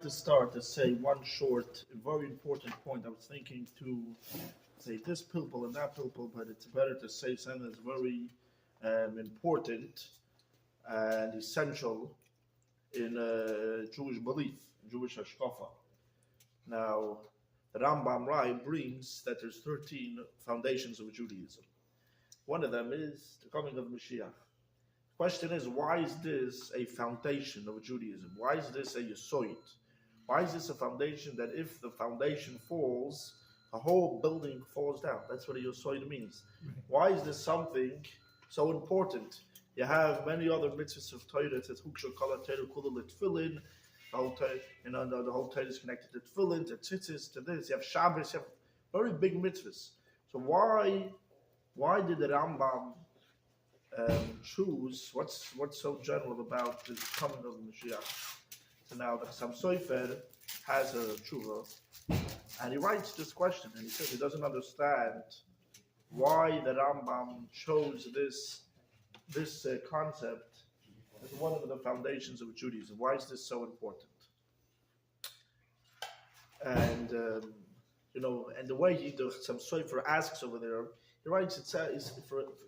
to start to say one short, very important point. I was thinking to say this pilpul and that pilpul, but it's better to say something that's very important and essential in Jewish belief, Jewish hashkafa. Now, the Rambam Rai brings that there's 13 foundations of Judaism. One of them is the coming of Moshiach. The question is, why is this a foundation of Judaism? Why is this a yesod? Why is this a foundation that if the foundation falls, the whole building falls down? That's what a yesod means. Why is this something so important? You have many other mitzvahs of Torah. It says, "Hukshal kala Torah kula l'tfilin." The whole Torah is connected to tefillin, to tzitzis, to this. You have Shabbos. You have very big mitzvahs. So why did the Rambam choose? What's so general about the coming of Moshiach? So now the Chassam Sofer has a tshuva, and he writes this question, and he says he doesn't understand why the Rambam chose this concept as one of the foundations of Judaism. Why is this so important? And and the way the Chassam Sofer asks over there, he writes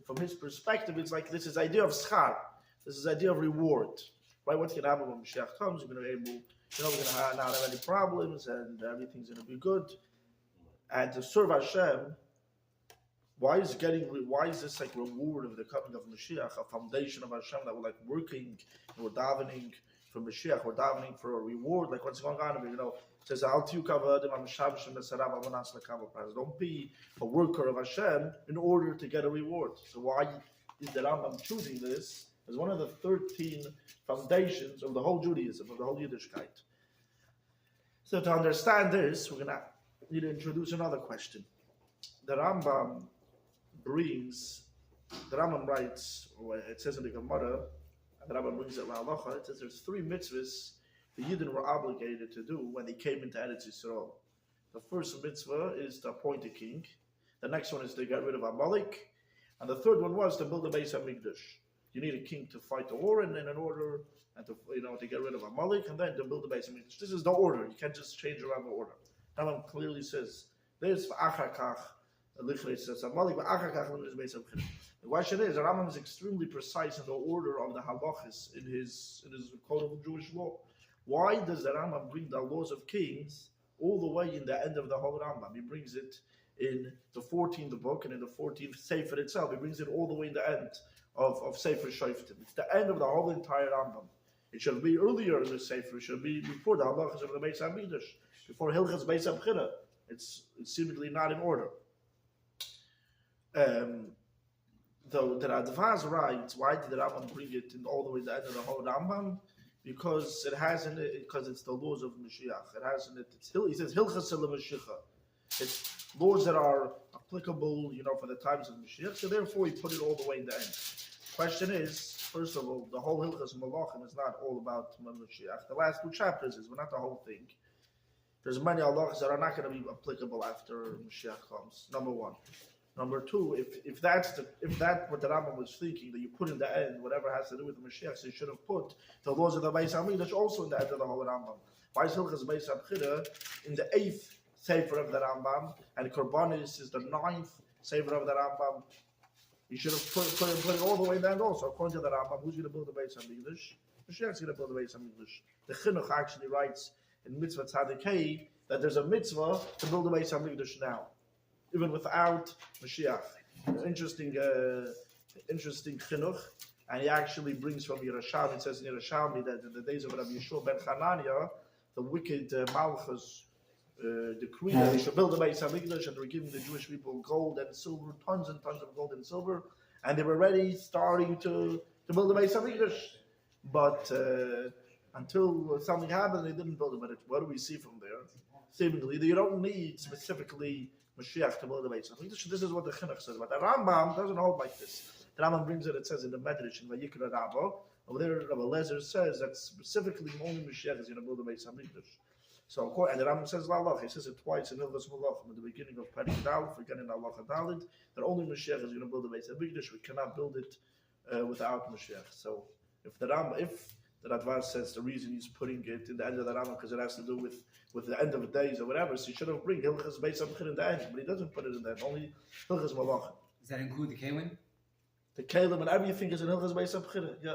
from his perspective, it's like this is idea of schar, this is idea of reward. Right? What's going to happen when Mashiach comes? We're going to be able, we're going to not have any problems, and everything's going to be good. And to serve Hashem, why is this like reward of the coming of Mashiach, a foundation of Hashem that we're like working and we're davening for Mashiach, we're davening for a reward, like what's going on? It says, don't be a worker of Hashem in order to get a reward. So why is the Rambam choosing this as one of the 13 foundations of the whole Judaism, of the whole Yiddishkeit? So to understand this, we're going to need to introduce another question. The Rambam writes, or it says in the Gemara, and the Rambam brings it La'alacha, it says there's 3 mitzvahs the Yidden were obligated to do when they came into Eretz Yisrael. The first mitzvah is to appoint a king. The next one is to get rid of Amalek. And the third one was to build a Beis HaMikdash. You need a king to fight the war, and then in order and to get rid of Amalek, and then to build a Beis HaMikdash. This is the order. You can't just change around the order. Rambam clearly says this. The question is, the Rambam is extremely precise in the order of the halachas in his code of Jewish law. Why does the Rambam bring the laws of kings all the way in the end of the whole Rambam? He brings it in the 14th book and in the 14th Sefer itself. He brings it all the way in the end of Sefer Shoftim. It's the end of the whole entire Rambam. It should be earlier in the Sefer. It should be before the halachas of the Beis HaMikdash, before Hilchas Beis HaBchira. It's seemingly not in order. Though the Radvaz writes, why did the Rambam bring it in all the way to the end of the whole Rambam? Because it has in it, because it's the laws of Mashiach. It has in it, he says, Hilchas Mashiach. It's laws that are applicable, for the times of Mashiach. So therefore, he put it all the way in the end. Question is, first of all, the whole Hilchas Malachim is not all about Mashiach. The last 2 chapters is, but not the whole thing. There's many halachas that are not going to be applicable after Mashiach comes. Number 1. Number 2, if that's what the Rambam was thinking, that you put in the end whatever has to do with the Mashiach, so you should have put the laws of the Beis HaMikdash also in the end of the whole Rambam. Why is Hilchas Beis HaBchira in the 8th Sefer of the Rambam, and Korbanis is the 9th Sefer of the Rambam? You should have put it all the way in the end also. According to the Rambam, who's going to build the Beis HaMikdash? Mashiach's going to build the Beis HaMikdash. The Chinuch actually writes in Mitzvah Tzadik Hey that there's a mitzvah to build the Beis HaMikdash now, even without Mashiach. Interesting chinuch, and he actually brings from Yerushalmi. It says in Yerushalmi that in the days of Rabbi Yeshua ben Hanania, the wicked Malchus decreed that they should build the Beis HaMikdash, and they were giving the Jewish people gold and silver, tons and tons of gold and silver, and they were starting to build the Beis HaMikdash. But until something happened, they didn't build it. But what do we see from there? Seemingly, you don't need specifically Mashiach to build the Beis HaMikdash. This is what the Chinuch says. But the Rambam doesn't hold like this. The Rambam brings it says in the Medrash in Vayikra Rabbah. Over there, Rabbi Lezer says that specifically only Mashiach is going to build the Beis HaMikdash. So, and the Rambam says La'alach. He says it twice in Hilchas Malachim at the beginning of Perek Daled, forgetting Halacha Daled, that only Mashiach is going to build the Beis HaMikdash. We cannot build it without Mashiach. So, if the The Radvar says the reason he's putting it in the end of the Rambam because it has to do with the end of the days or whatever. So he should have bring Hilchas Beis Hamchir in the end, but he doesn't put it in the end. Only Hilchas Malachim. Does that include the Kalim? The Kalim and everything is in Hilchas Beis Hamchir. Yeah.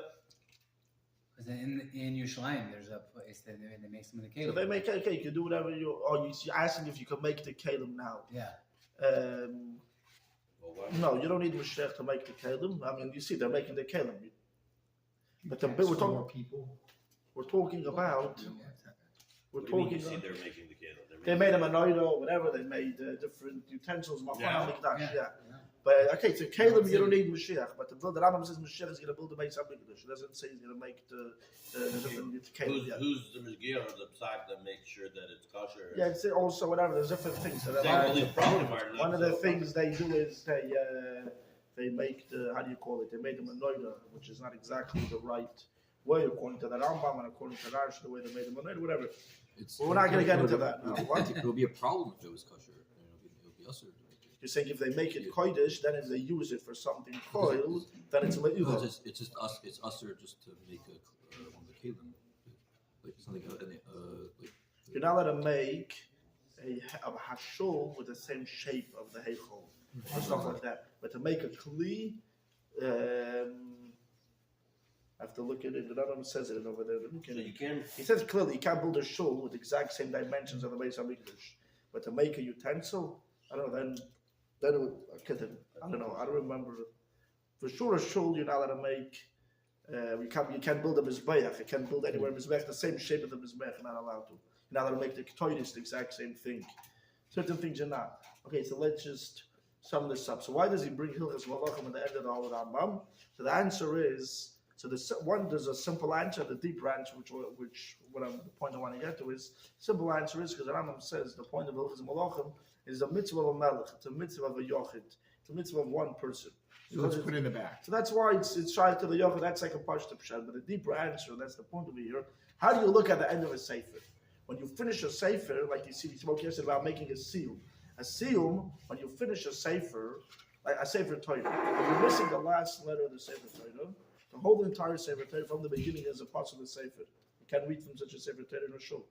Because in Yerushalayim, there's a place that they make some of the Kalim. So they make okay. You can do whatever you're asking if you can make the Kalim now. Yeah. No, you don't need Moshiach to make the Kalim. I mean, you see, they're making the Kalim. But we're talking about. We're talking. They're making the Kalim. They made a menorah or whatever. They made different utensils. Yeah. But okay, so Kalim you don't need Moshiach. But the Rambam says Moshiach is going to build the Beis Hamikdash. It doesn't say he's going to make the different Kalim. Who's the Mizgir or the Psak that makes sure that it's kosher? Yeah, it's also whatever. There's different things. One of the things they do is they make the, how do you call it? They made the menorah, which is not exactly the right way according to the Rambam and according to Rashi, the way they made the menorah, whatever. But we're not going to get into that now. It would be a problem if it was kosher. It would be usher. You're saying if they make it kodesh, then if they use it for something koil, then it's le'ila. No, it's just us. It's usher just to make one of the kalim. Like something like. You're not allowed to make a hashul with the same shape of the heichol or stuff like that. But to make a kli, I have to look at it. The Rambam says it over there. So you can. He says clearly you can't build a shul with the exact same dimensions of the Beis Hamikdash. But to make a utensil, I don't know. Then it would, I don't know. I don't remember. For sure, a shul you're not allowed to make. You can't build a mizbeach. You can't build anywhere a mizbeach the same shape of the mizbeach. You're not allowed to. You're not allowed to make the ketores the exact same thing. Certain things you're not. Okay, so let's just sum this up. So why does he bring Hilchas Malachim at the end of the whole Rambam? So the answer is. So there's a simple answer, the deeper answer, which the point I want to get to is simple answer is because the Rambam says the point of Hilchas Malachim is a mitzvah of a melech, it's a mitzvah of a yochid, it's a mitzvah of one person. So let's put it in the back. So that's why it's shy to the yochid. That's like a pashta pshat. But the deeper answer, that's the point over here. How do you look at the end of a sefer? When you finish a sefer, like you see, we spoke yesterday about making a seal. A seal, when you finish a sefer, like a sefer Torah, if you're missing the last letter of the sefer Torah. The whole entire Sefer Torah from the beginning is a possible Sefer. You can't read from such a Sefer Torah in a shul.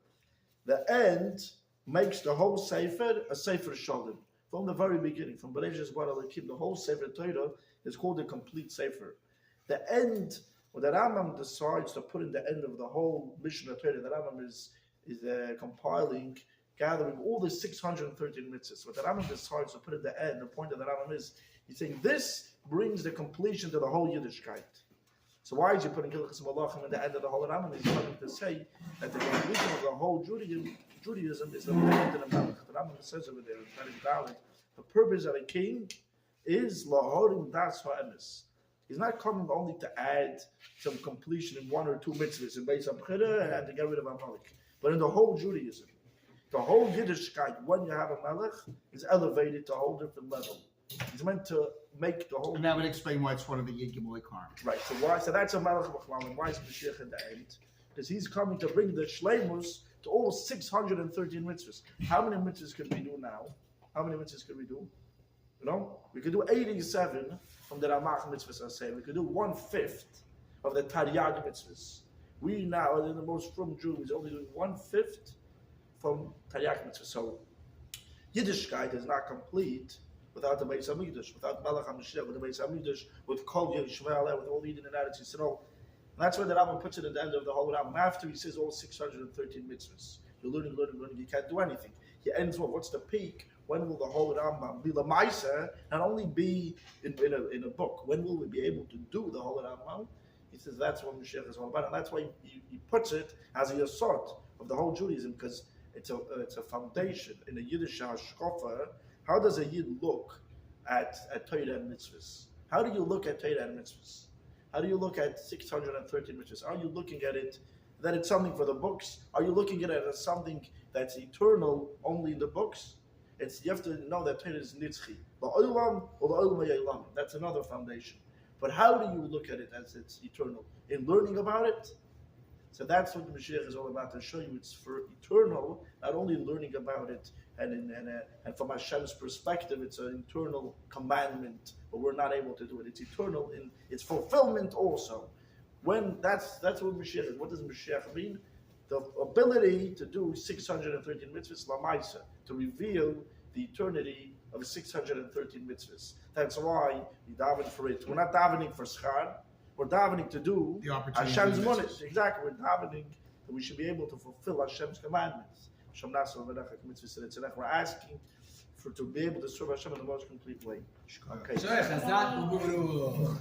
The end makes the whole Sefer a Sefer Shalom. From the very beginning, from Bereshis Bara Elokim, the whole Sefer Torah is called a complete Sefer. The end, when the Rambam decides to put in the end of the whole Mishnah Torah, the Rambam is compiling, gathering all the 613 mitzvahs. What the Rambam decides to put in the end, the point of the Rambam is, he's saying this brings the completion to the whole Yiddishkeit. So why is he putting Hilchas Malachim at the end of the whole Rambam? He's coming to say that the completion of the whole Judaism is the Melech and the Melech. The Rambam says over there, the purpose of a king is lahorim das ha'emes. He's not coming only to add some completion in one or two mitzvahs in Beis Hamikdash and to get rid of Amalek, but in the whole Judaism. The whole Yiddishkeit, when you have a Melech, is elevated to a whole different level. He's meant to make the whole. And that would explain why it's one of the Yid Gimel Karm. Right. So why? So that's a Malach B'Chlam. And why is Mashiach in the end? Because he's coming to bring the Shleimus to all 613 mitzvahs. How many mitzvahs could we do now? How many mitzvahs could we do? You know, we could do 87 from the Ramach mitzvahs. I say we could do 1/5 of the Taryag mitzvahs. We now, in the most frum Jews, only doing 1/5 from Taryag mitzvahs. So Yiddishkeit is not complete without the Beis Hamikdash, without Melech HaMashiach, with the Beis Hamikdash, with Kol Yishmael, with all the Eden and Eretz Yisrael. And that's where the Rambam puts it at the end of the whole Rambam. After he says all 613 mitzvahs, you're learning, you can't do anything. He ends with, what's the peak? When will the whole Rambam be Lamaisa, not only be in a book? When will we be able to do the whole Rambam? He says that's what Moshiach is all about, and that's why he puts it as a yasod of the whole Judaism, because it's a foundation in the Yiddish hashkafa. How does a Yid look at Torah and mitzvahs? How do you look at Torah and mitzvahs? How do you look at 613 mitzvahs? Are you looking at it that it's something for the books? Are you looking at it as something that's eternal only in the books? You have to know that Torah is nitzchi. La'olam or la'olam ha'olam. That's another foundation. But how do you look at it as it's eternal? In learning about it? So that's what the Mashiach is all about, to show you it's for eternal, not only learning about it, and from Hashem's perspective, it's an eternal commandment, but we're not able to do it. It's eternal in its fulfillment also. When that's what Mashiach is. What does Mashiach mean? The ability to do 613 mitzvahs, lamaisa, to reveal the eternity of 613 mitzvahs. That's why we daven for it. We're not davening for schar. We're davening to do The opportunity Hashem's to do money. mitzvahs. Exactly. We're davening that we should be able to fulfill Hashem's commandments. We're asking to be able to serve Hashem in the most complete way. Okay. Chazak Uguru.